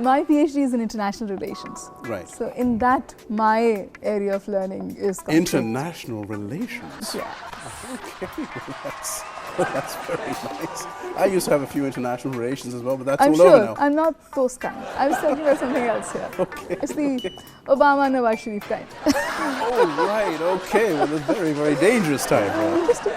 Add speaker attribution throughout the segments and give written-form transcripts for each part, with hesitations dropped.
Speaker 1: My PhD is in international relations.
Speaker 2: Right.
Speaker 1: So in that, my area of learning is conflict.
Speaker 2: International relations?
Speaker 1: Yeah.
Speaker 2: Okay, that's very nice. I used to have a few international relations as well, but that's
Speaker 1: I'm
Speaker 2: all
Speaker 1: sure
Speaker 2: over now.
Speaker 1: I'm not those kind. I was talking about something else here.
Speaker 2: Okay.
Speaker 1: It's the Obama-Nawaz Sharif kind.
Speaker 2: Oh, right, okay. Well, it's a very, very dangerous time.
Speaker 1: Interesting.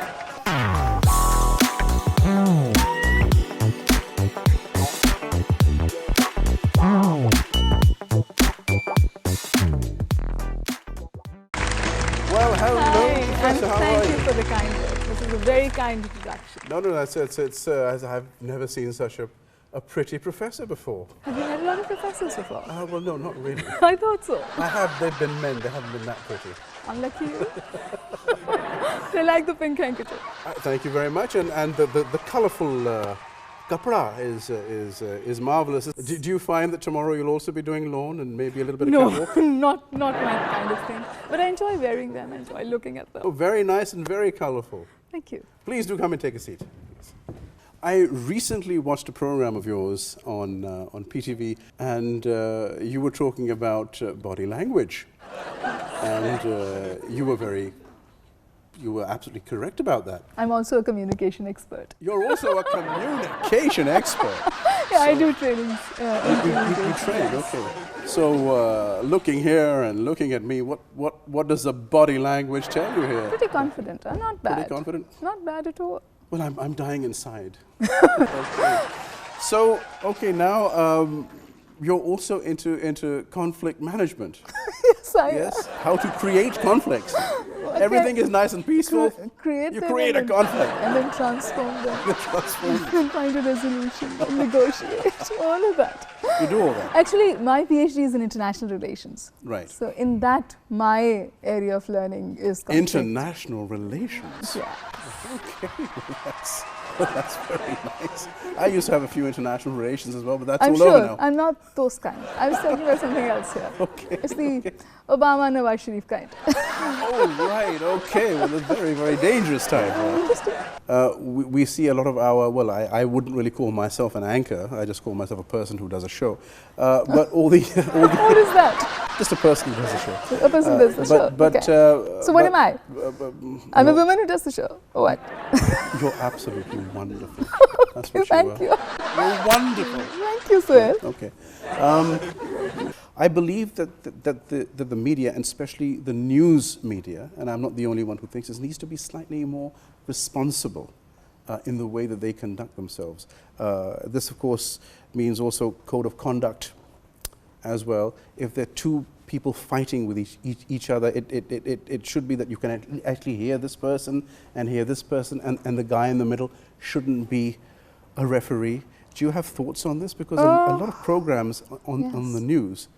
Speaker 2: Well, hello,
Speaker 1: Hi,
Speaker 2: Professor. How are
Speaker 1: thank you
Speaker 2: you?
Speaker 1: for the kind word. This is a very kind introduction.
Speaker 2: No, I've never seen such a pretty professor before.
Speaker 1: Have you met a lot of professors before?
Speaker 2: Well, no, not really.
Speaker 1: I thought so.
Speaker 2: They've been men, they haven't been that pretty.
Speaker 1: Unlucky you. They like the pink handkerchief.
Speaker 2: Thank you very much, and the colourful kapra is marvellous. Do you find that tomorrow you'll also be doing lawn and maybe a little bit of catwalk?
Speaker 1: not my kind of thing. But I enjoy wearing them, I enjoy looking at them.
Speaker 2: Oh, very nice and very colourful.
Speaker 1: Thank you.
Speaker 2: Please do come and take a seat. I recently watched a program of yours on PTV, and you were talking about body language, and you were absolutely correct about that.
Speaker 1: I'm also a communication expert.
Speaker 2: You're also a communication expert.
Speaker 1: Yeah, I do trainings.
Speaker 2: You train, okay. So looking here and looking at me, what does the body language tell you here?
Speaker 1: Pretty confident, not bad.
Speaker 2: Pretty confident?
Speaker 1: Not bad at all.
Speaker 2: Well, I'm dying inside. Okay. So, okay, now you're also into conflict management.
Speaker 1: Yes, I am.
Speaker 2: Yes? How to create conflicts. Everything is nice and peaceful.
Speaker 1: Create
Speaker 2: You
Speaker 1: them
Speaker 2: create
Speaker 1: and
Speaker 2: a conflict.
Speaker 1: And then transform them. And find a resolution and negotiate. All of that.
Speaker 2: You do all that.
Speaker 1: Actually, my PhD is in international relations.
Speaker 2: Right.
Speaker 1: So in that, my area of learning is conflict.
Speaker 2: International relations.
Speaker 1: Yeah.
Speaker 2: Okay, that's very nice. I used to have a few international relations as well, but that's
Speaker 1: I'm
Speaker 2: all over
Speaker 1: sure
Speaker 2: now.
Speaker 1: I'm not those kind. I was talking about something else here.
Speaker 2: Okay.
Speaker 1: It's the Obama-Nawaz Sharif kind.
Speaker 2: Oh, right, okay. Well, it's a very, very dangerous time.
Speaker 1: Interesting.
Speaker 2: We see a lot of I wouldn't really call myself an anchor. I just call myself a person who does a show. But all the
Speaker 1: What is that?
Speaker 2: just a person who does a show.
Speaker 1: A person does the show.
Speaker 2: But
Speaker 1: Okay. So what am I? I'm a woman who does the show. Or what?
Speaker 2: You're absolutely wonderful. That's what
Speaker 1: Thank you.
Speaker 2: You're wonderful.
Speaker 1: Thank you, Sohail.
Speaker 2: Okay. I believe that the media, and especially the news media, and I'm not the only one who thinks this, needs to be slightly more responsible in the way that they conduct themselves. This, of course, means also code of conduct as well. If there are two people fighting with each other, it should be that you can actually hear this person and hear this person, and the guy in the middle shouldn't be a referee. Do you have thoughts on this? Because a lot of programs on the news,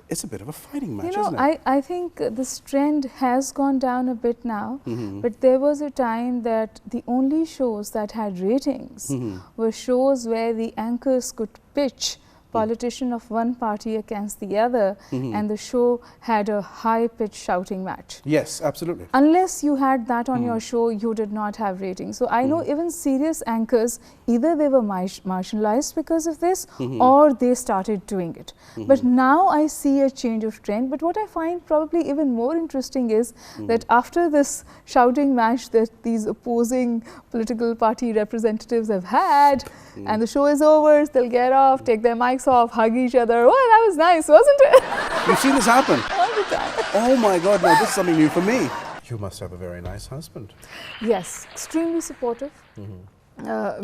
Speaker 2: it's a bit of a fighting match, isn't it?
Speaker 1: I think this trend has gone down a bit now, but there was a time that the only shows that had ratings were shows where the anchors could pitch politician of one party against the other, and the show had a high-pitched shouting match.
Speaker 2: Yes, absolutely.
Speaker 1: Unless you had that on your show, you did not have ratings. So I know even serious anchors, either they were marginalized because of this, or they started doing it. But now I see a change of trend. But what I find probably even more interesting is that after this shouting match that these opposing political party representatives have had, and the show is over, they'll get off, take their mics off, hug each other. Oh, that was nice, wasn't it?
Speaker 2: You've seen this happen?
Speaker 1: All the time.
Speaker 2: Oh my God, no, this is something new for me. You must have a very nice husband.
Speaker 1: Yes, extremely supportive.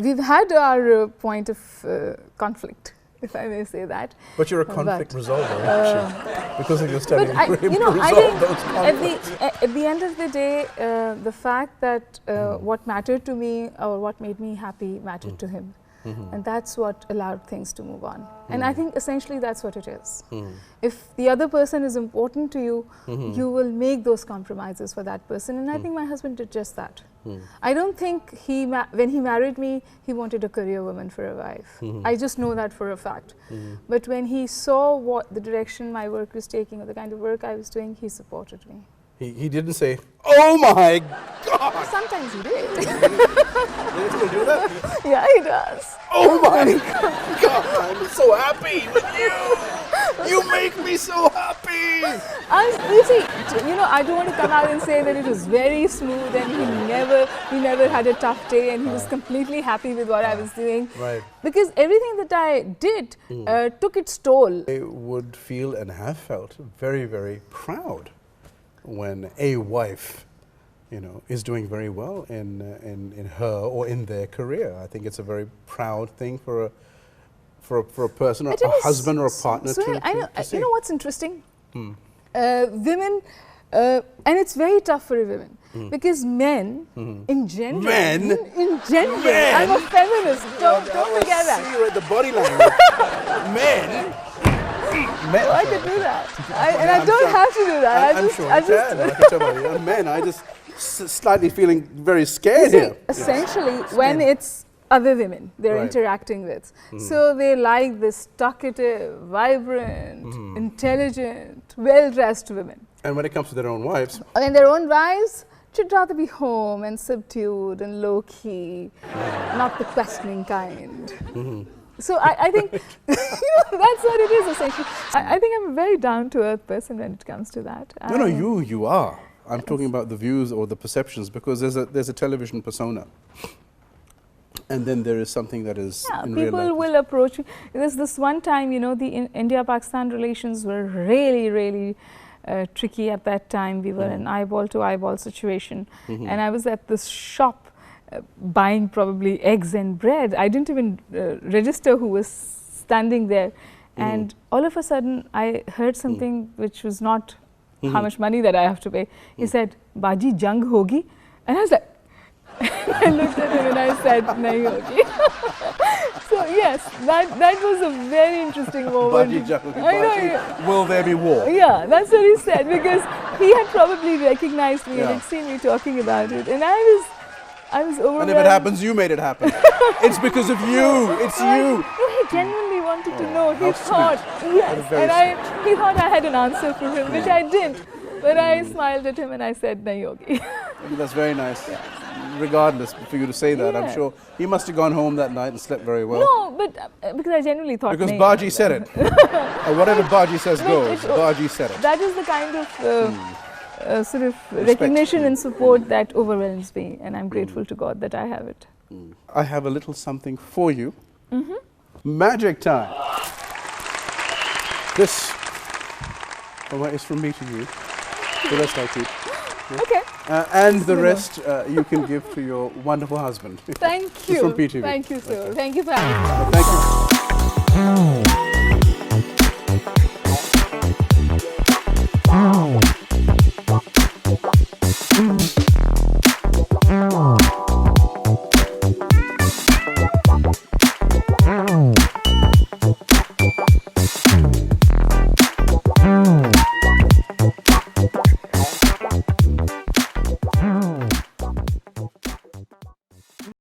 Speaker 1: We've had our point of conflict, if I may say that.
Speaker 2: But you're a conflict resolver, aren't you? Because of your study,
Speaker 1: I
Speaker 2: to
Speaker 1: think
Speaker 2: those conflicts.
Speaker 1: at the end of the day, the fact that what mattered to me or what made me happy mattered to him. And that's what allowed things to move on. And I think essentially that's what it is. If the other person is important to you, you will make those compromises for that person. And I think my husband did just that. I don't think when he married me, he wanted a career woman for a wife. I just know that for a fact. But when he saw what the direction my work was taking or the kind of work I was doing, he supported me.
Speaker 2: He didn't say, "Oh my God!"
Speaker 1: sometimes he did.
Speaker 2: Did he still do that?
Speaker 1: Yeah, he does.
Speaker 2: Oh my God, I'm so happy with you. You make me so happy.
Speaker 1: You see, I don't want to come out and say that it was very smooth and he never had a tough day and he was completely happy with what I was doing.
Speaker 2: Right.
Speaker 1: Because everything that I did took its toll.
Speaker 2: I would feel and have felt very, very proud when a wife, is doing very well in her or in their career. I think it's a very proud thing for a person, or a husband or a partner to see.
Speaker 1: You know what's interesting? Women, and it's very tough for women because men, in general, I'm a feminist. Don't forget that.
Speaker 2: See you at the body language. men.
Speaker 1: Oh, I could do that, and I don't have to do that.
Speaker 2: I'm sure I can. I can tell you, men, I just slightly feeling very scared here.
Speaker 1: Essentially, when it's other women they're interacting with, so they like this talkative, vibrant, intelligent, well-dressed women.
Speaker 2: And when it comes to their own wives,
Speaker 1: should rather be home and subdued and low-key, not the questioning kind. So I think that's what it is essentially. I think I'm a very down-to-earth person when it comes to that.
Speaker 2: No, you are. I'm talking about the views or the perceptions, because there's a television persona, and then there is something that is in real life.
Speaker 1: People will approach you. There's this one time, the India-Pakistan relations were really, really tricky at that time. We were in eyeball-to-eyeball situation, and I was at this shop buying probably eggs and bread. I didn't even register who was standing there, and all of a sudden I heard something which was not how much money that I have to pay. He said, "Baji, jang hogi," and I was like, I looked at him and I said, "Nahi hogi." So yes, that was a very interesting moment.
Speaker 2: Baji, jang hogi, will there be war?
Speaker 1: Yeah, that's what he said, because he had probably recognized me and had seen me talking about it, and I was overwhelmed.
Speaker 2: And if it happens, you made it happen. It's because of you. It's you.
Speaker 1: He genuinely wanted to know. He thought, he thought I had an answer for him, which I did. But I smiled at him and I said, "Nahi hogi."
Speaker 2: That's very nice. Regardless, for you to say that, I'm sure he must have gone home that night and slept very well.
Speaker 1: No, but because I genuinely thought.
Speaker 2: Because Baji said it. Or whatever Baji says goes. Baji said it.
Speaker 1: That is the kind of sort of recognition and support that overwhelms me, and I'm grateful to God that I have it.
Speaker 2: I have a little something for you. Magic time. This is from me to you. The rest I keep. Yeah.
Speaker 1: Okay.
Speaker 2: And the rest you can give to your wonderful husband.
Speaker 1: Thank you.
Speaker 2: From PTV.
Speaker 1: Thank you, sir. Thank you for having me.
Speaker 2: Thank you.